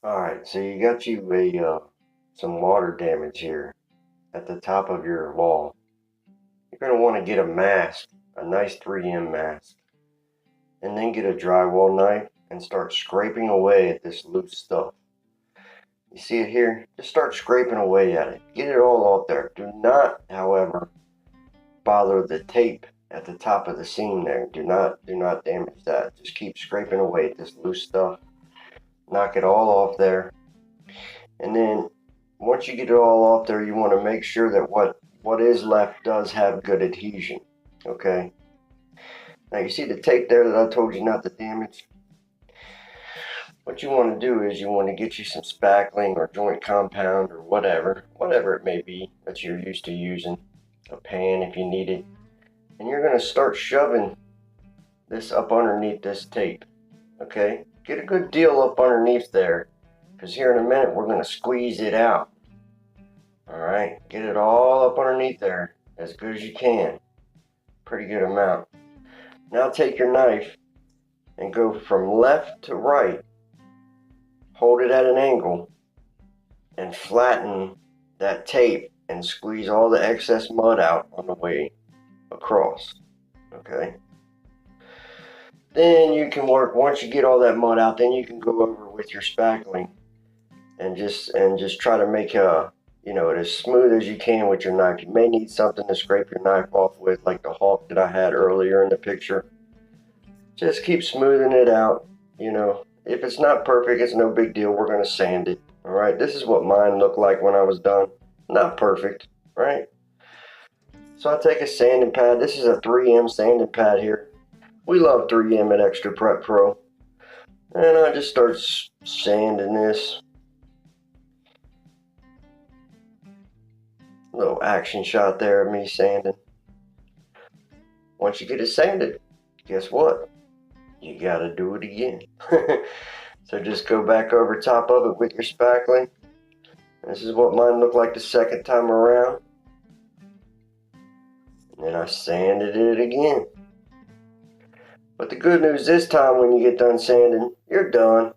Alright, so you got you some water damage here at the top of your wall. You're going to want to get a mask, a nice 3M mask, and then get a drywall knife and start scraping away at this loose stuff. You see it here? Just start scraping away at it. Get it all off there. Do not, however, bother the tape at the top of the seam there. Do not damage that. Just keep scraping away at this loose stuff. Knock it all off there. And then once you get it all off there, you want to make sure that what is left does have good adhesion. Okay. Now you see the tape there that I told you not to damage? What you want to do is you want to get you some spackling or joint compound or whatever it may be that you're used to using. A pan if you need it. And you're going to start shoving this up underneath this tape. Okay? Get a good deal up underneath there, because here in a minute we're going to squeeze it out. Alright? Get it all up underneath there as good as you can. Pretty good amount. Now take your knife and go from left to right. Hold it at an angle and flatten that tape and squeeze all the excess mud out on the way across. Okay? Then you can work, once you get all that mud out, then you can go over with your spackling and just try to make it as smooth as you can with your knife. You may need something to scrape your knife off with, like the caulk that I had earlier in the picture. Just keep smoothing it out. If it's not perfect, it's no big deal. We're going to sand it. Alright, this is what mine looked like when I was done. Not perfect, right? So I take a sanding pad. This is a 3M sanding pad here. We love 3M at ExtraPrep Pro. And I just start sanding this. Little action shot there of me sanding. Once you get it sanded, guess what? You gotta do it again. So just go back over top of it with your spackling. This is what mine looked like the second time around. And then I sanded it again. But the good news this time, when you get done sanding, you're done.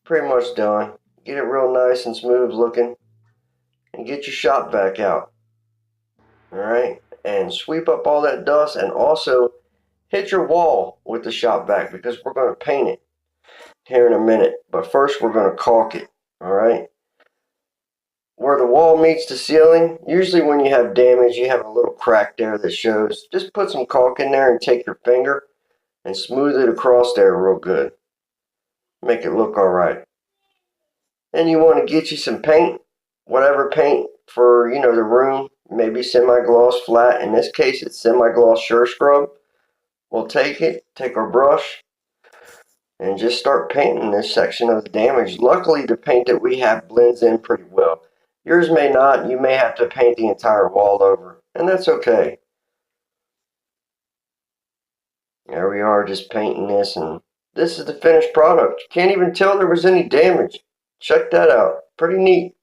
Pretty much done. Get it real nice and smooth looking. And get your shop vac out. Alright? And sweep up all that dust, and also hit your wall with the shop vac, because we're going to paint it here in a minute. But first we're going to caulk it. Alright? Where the wall meets the ceiling, usually when you have damage, you have a little crack there that shows. Just put some caulk in there and take your finger and smooth it across there real good. Make it look alright. Then you want to get you some paint, whatever paint for, the room. Maybe semi-gloss flat. In this case, it's semi-gloss Sure Scrub. We'll take our brush, and just start painting this section of the damage. Luckily, the paint that we have blends in pretty well. Yours may not. You may have to paint the entire wall over, and that's okay. There we are, just painting this, and this is the finished product. You can't even tell there was any damage. Check that out. Pretty neat.